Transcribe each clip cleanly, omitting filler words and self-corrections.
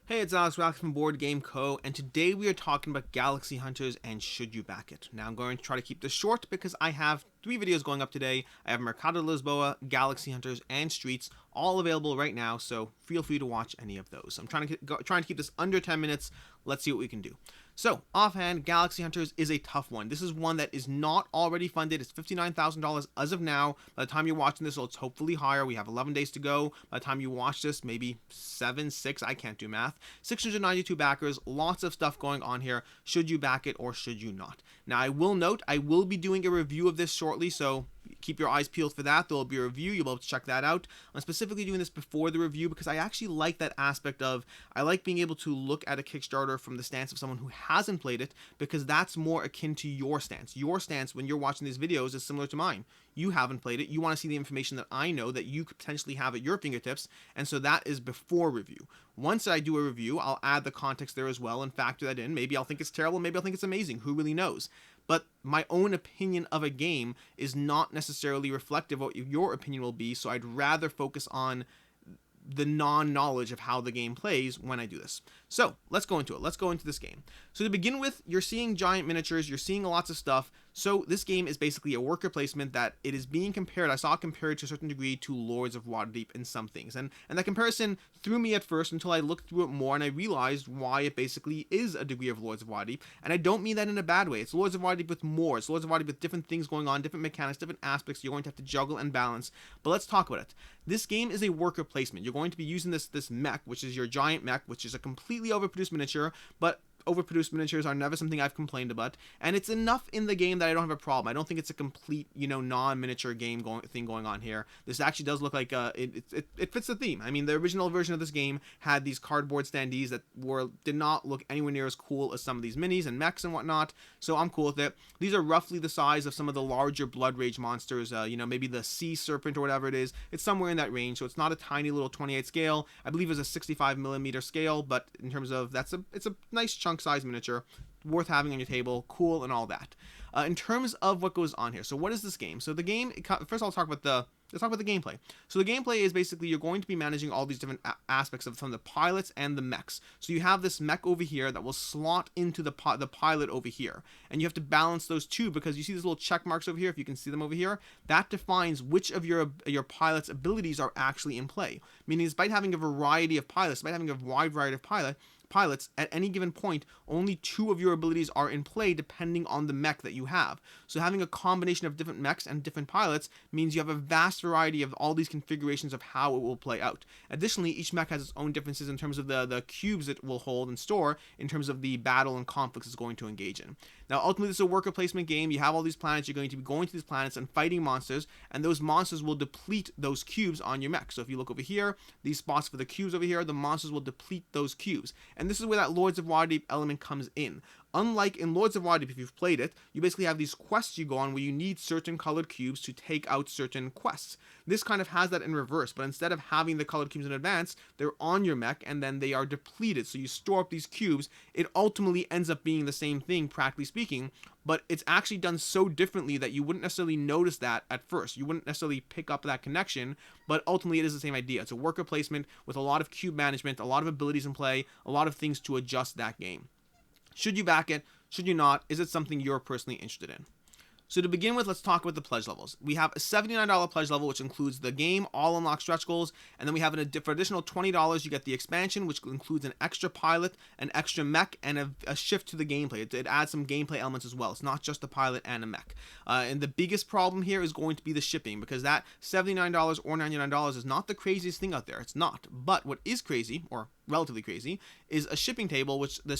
Hey, it's Alex Rock from BoardGameCo, and today we are talking about Galaxy Hunters and should you back it. Now, I'm going to try to keep this short because I have 3 videos going up today. I have Mercado de Lisboa, Galaxy Hunters, and Streets all available right now, so feel free to watch any of those. I'm trying to keep this under 10 minutes. Let's see what we can do. So, offhand, Galaxy Hunters is a tough one. This is one that is not already funded. It's $59,000 as of now. By the time you're watching this, it's hopefully higher. We have 11 days to go. By the time you watch this, maybe 7, 6, I can't do math. 692 backers, lots of stuff going on here. Should you back it or should you not? Now, I will note, I will be doing a review of this shortly, so keep your eyes peeled for that. There will be a review. You'll be able to check that out. I'm specifically doing this before the review because I actually like that aspect of, I like being able to look at a Kickstarter from the stance of someone who hasn't played it, because that's more akin to your stance. Your stance when you're watching these videos is similar to mine. You haven't played it. You want to see the information that I know that you could potentially have at your fingertips, and so that is before review. Once I do a review, I'll add the context there as well and factor that in. Maybe I'll think it's terrible, maybe I'll think it's amazing. Who really knows? But my own opinion of a game is not necessarily reflective of what your opinion will be, so I'd rather focus on the non-knowledge of how the game plays when I do this. So let's go into it. Let's go into this game. So to begin with, you're seeing giant miniatures, you're seeing lots of stuff. So this game is basically a worker placement that it is being compared, I saw it compared to a certain degree to Lords of Waterdeep in some things. And that comparison threw me at first until I looked through it more and I realized why it basically is a degree of Lords of Waterdeep. And I don't mean that in a bad way. It's Lords of Waterdeep with more. It's Lords of Waterdeep with different things going on, different mechanics, different aspects you're going to have to juggle and balance. But let's talk about it. This game is a worker placement. You're going to be using this mech, which is your giant mech, which is a completely overproduced miniature, but overproduced miniatures are never something I've complained about, and it's enough in the game that I don't have a problem. I don't think it's a complete, non-miniature game thing going on here. This actually does look like it fits the theme. I mean, the original version of this game had these cardboard standees that did not look anywhere near as cool as some of these minis and mechs and whatnot, so I'm cool with it. These are roughly the size of some of the larger Blood Rage monsters, maybe the Sea Serpent or whatever it is. It's somewhere in that range, so it's not a tiny little 28 scale. I believe it's a 65 millimeter scale, but in terms of, it's a nice chunk size miniature, worth having on your table, cool and all that. In terms of what goes on here, so what is this game? So the game, first I'll talk about the gameplay. So the gameplay is basically you're going to be managing all these different aspects of some of the pilots and the mechs. So you have this mech over here that will slot into the pilot over here, and you have to balance those two because you see these little check marks over here. If you can see them over here, that defines which of your pilot's abilities are actually in play. Meaning, despite having a variety of pilots, despite having a wide variety of pilots, at any given point, only 2 of your abilities are in play depending on the mech that you have. So having a combination of different mechs and different pilots means you have a vast variety of all these configurations of how it will play out. Additionally, each mech has its own differences in terms of the cubes it will hold and store in terms of the battle and conflicts it's going to engage in. Now, ultimately, this is a worker placement game. You have all these planets. You're going to be going to these planets and fighting monsters, and those monsters will deplete those cubes on your mech. So if you look over here, these spots for the cubes over here, the monsters will deplete those cubes. And this is where that Lords of Waterdeep element comes in. Unlike in Lords of Waterdeep, if you've played it, you basically have these quests you go on where you need certain colored cubes to take out certain quests. This kind of has that in reverse, but instead of having the colored cubes in advance, they're on your mech and then they are depleted. So you store up these cubes. It ultimately ends up being the same thing, practically speaking, but it's actually done so differently that you wouldn't necessarily notice that at first. You wouldn't necessarily pick up that connection, but ultimately it is the same idea. It's a worker placement with a lot of cube management, a lot of abilities in play, a lot of things to adjust that game. Should you back it? Should you not? Is it something you're personally interested in? So to begin with, let's talk about the pledge levels. We have a $79 pledge level, which includes the game, all unlocked stretch goals, and then we have for additional $20, you get the expansion, which includes an extra pilot, an extra mech, and a shift to the gameplay. It adds some gameplay elements as well. It's not just a pilot and a mech. And the biggest problem here is going to be the shipping, because that $79 or $99 is not the craziest thing out there. It's not. But what is crazy, or relatively crazy, is a shipping table, which the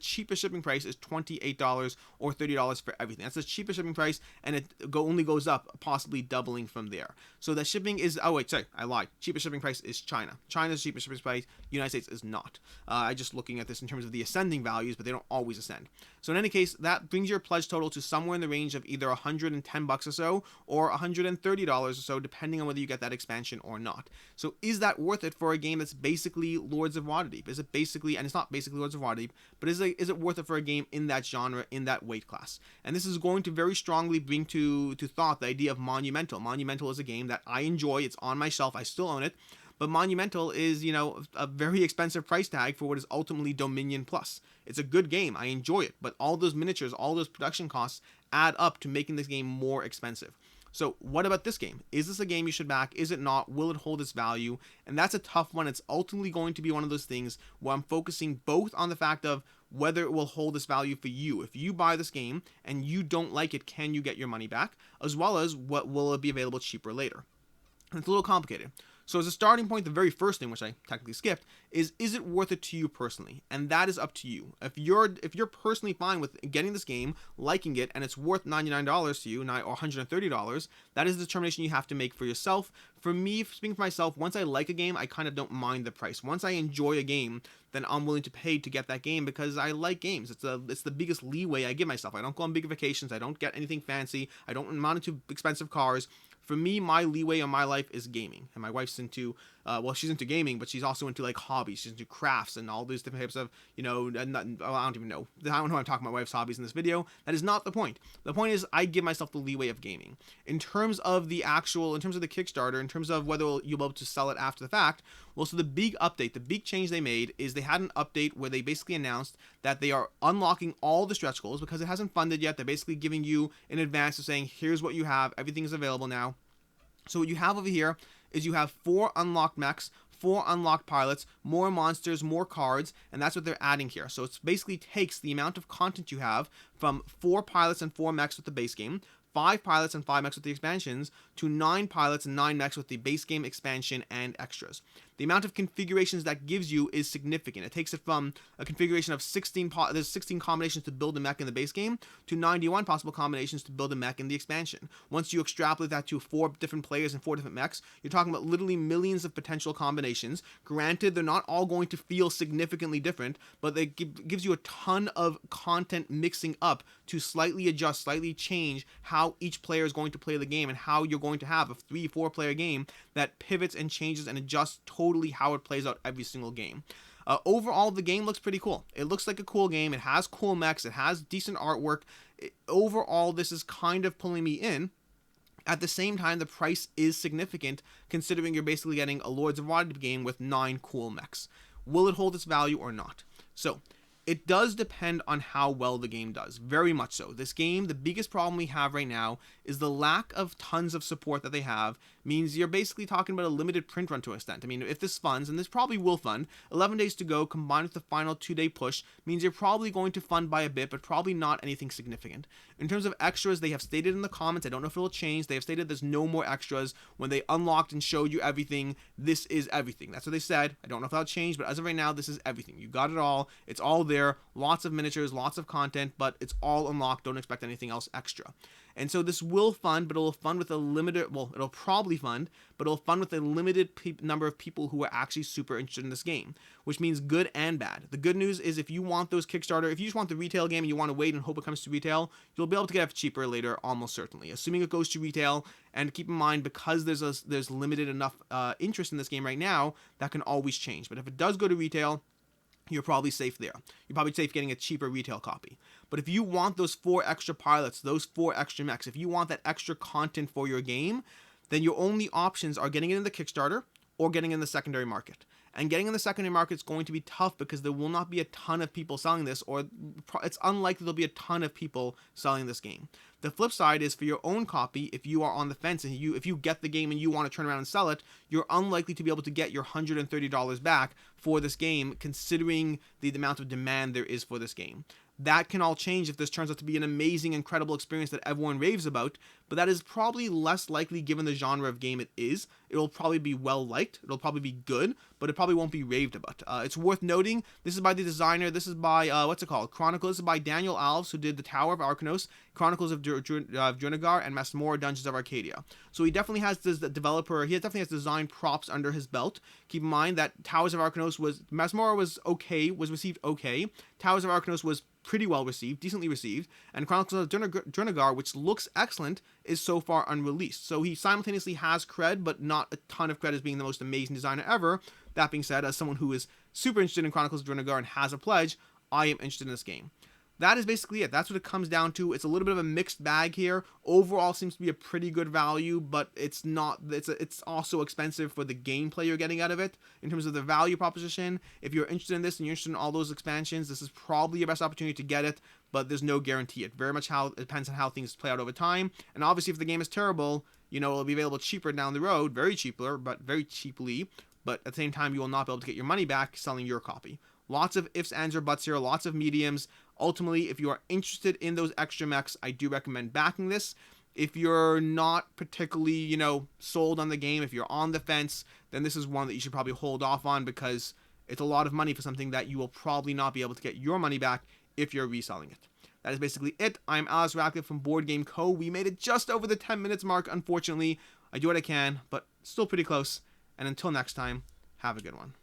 cheapest shipping price is $28 or $30 for everything. That's the cheapest shipping price, and it only goes up, possibly doubling from there. So the shipping is, I lied. Cheapest shipping price is China. China's cheapest shipping price, United States is not. I just looking at this in terms of the ascending values, but they don't always ascend. So in any case, that brings your pledge total to somewhere in the range of either $110 or so, or $130 or so, depending on whether you get that expansion or not. So is that worth it for a game that's basically Lords of Waterdeep? Is it basically, and it's not basically Lords of Waterdeep, but is it worth it for a game in that genre, in that weight class? And this is going to very strongly bring to thought the idea of Monumental. Monumental is a game that I enjoy. It's on my shelf. I still own it. but Monumental is, a very expensive price tag for what is ultimately Dominion Plus. It's a good game, I enjoy it, but all those miniatures, all those production costs add up to making this game more expensive. So what about this game? Is this a game you should back? Is it not? Will it hold its value? And that's a tough one. It's ultimately going to be one of those things where I'm focusing both on the fact of whether it will hold its value for you. If you buy this game and you don't like it, can you get your money back? As well as what will it be available cheaper later? And it's a little complicated. So as a starting point, the very first thing, which I technically skipped, is it worth it to you personally? And that is up to you. If you're personally fine with getting this game, liking it, and it's worth $99 to you, or $130, that is a determination you have to make for yourself. For me, speaking for myself, once I like a game, I kind of don't mind the price. Once I enjoy a game, then I'm willing to pay to get that game because I like games. It's the biggest leeway I give myself. I don't go on big vacations. I don't get anything fancy. I don't mount into expensive cars. For me, my leeway on my life is gaming, and my wife's into, she's into gaming, but she's also into like hobbies. She's into crafts and all these different types of, I don't even know. I don't know. I'm talking about my wife's hobbies in this video. That is not the point. The point is I give myself the leeway of gaming. In terms of the Kickstarter, in terms of whether you'll be able to sell it after the fact, well, so the big update, the big change they made is they had an update where they basically announced that they are unlocking all the stretch goals because it hasn't funded yet. They're basically giving you in advance of saying, here's what you have. Everything is available now. So what you have over here is you have 4 unlocked mechs, 4 unlocked pilots, more monsters, more cards, and that's what they're adding here. So it basically takes the amount of content you have from 4 pilots and 4 mechs with the base game, 5 pilots and 5 mechs with the expansions, to 9 pilots and 9 mechs with the base game, expansion, and extras. The amount of configurations that gives you is significant. It takes it from a configuration of 16 combinations to build a mech in the base game to 91 possible combinations to build a mech in the expansion. Once you extrapolate that to 4 different players and 4 different mechs, you're talking about literally millions of potential combinations. Granted, they're not all going to feel significantly different, but it gives you a ton of content mixing up to slightly adjust, slightly change how each player is going to play the game and how you're going to have a 3-4 player game that pivots and changes and adjusts totally how it plays out every single game. Overall, the game looks pretty cool. It looks like a cool game. It has cool mechs. It has decent artwork. Overall, this is kind of pulling me in. At the same time, the price is significant considering you're basically getting a Lords of Waterdeep game with 9 cool mechs. Will it hold its value or not? So, it does depend on how well the game does, very much so. This game, the biggest problem we have right now is the lack of tons of support that they have means you're basically talking about a limited print run to an extent. I mean, if this funds, and this probably will fund, 11 days to go combined with the final 2-day push means you're probably going to fund by a bit, but probably not anything significant. In terms of extras, they have stated in the comments, I don't know if it will change, they have stated there's no more extras. When they unlocked and showed you everything, this is everything. That's what they said. I don't know if that'll change, but as of right now, this is everything. You got it all. It's all there. Lots of miniatures, lots of content, but it's all unlocked. Don't expect anything else extra. And so this will fund, but it'll fund with a limited, well, it'll probably fund, but it'll fund with a limited number of people who are actually super interested in this game, which means good and bad. The good news is if you want those Kickstarter, if you just want the retail game and you want to wait and hope it comes to retail, you'll be able to get it cheaper later, almost certainly, assuming it goes to retail. And keep in mind, because there's limited enough interest in this game right now, that can always change. But if it does go to retail, you're probably safe there. You're probably safe getting a cheaper retail copy. But if you want those 4 extra pilots, those 4 extra mechs, if you want that extra content for your game, then your only options are getting it in the Kickstarter or getting it in the secondary market. And getting in the secondary market is going to be tough because there will not be a ton of people selling this, or it's unlikely there'll be a ton of people selling this game. The flip side is for your own copy, if you are on the fence and if you get the game and you want to turn around and sell it, you're unlikely to be able to get your $130 back for this game, considering the amount of demand there is for this game. That can all change if this turns out to be an amazing, incredible experience that everyone raves about, but that is probably less likely given the genre of game it is. It'll probably be well liked, it'll probably be good, but it probably won't be raved about. It's worth noting, this is by the designer, this is by, Chronicles, this is by Daniel Alves, who did The Tower of Arcanos, Chronicles of Drunagar, and Masmorra Dungeons of Arcadia. So he definitely has this developer, he definitely has design props under his belt. Keep in mind that Towers of Arcanos Masmorra was received okay, Towers of Arcanos was pretty well received, decently received, and Chronicles of Drunagar, which looks excellent, is so far unreleased. So he simultaneously has cred, but not a ton of cred as being the most amazing designer ever. That being said, as someone who is super interested in Chronicles of Drunagar and has a pledge, I am interested in this game. that is basically it. That's what it comes down to. It's a little bit of a mixed bag here. Overall, seems to be a pretty good value, but it's not. It's also expensive for the gameplay you're getting out of it in terms of the value proposition. If you're interested in this and you're interested in all those expansions, this is probably your best opportunity to get it. But there's no guarantee. It depends on how things play out over time. And obviously, if the game is terrible, it'll be available cheaper down the road, very cheaper, but very cheaply. But at the same time, you will not be able to get your money back selling your copy. Lots of ifs, ands, or buts here, lots of mediums. Ultimately, if you are interested in those extra mechs, I do recommend backing this. If you're not particularly, sold on the game, if you're on the fence, then this is one that you should probably hold off on because it's a lot of money for something that you will probably not be able to get your money back if you're reselling it. That is basically it. I'm Alice Radcliffe from BoardGameCo. We made it just over the 10 minutes mark, unfortunately. I do what I can, but still pretty close. And until next time, have a good one.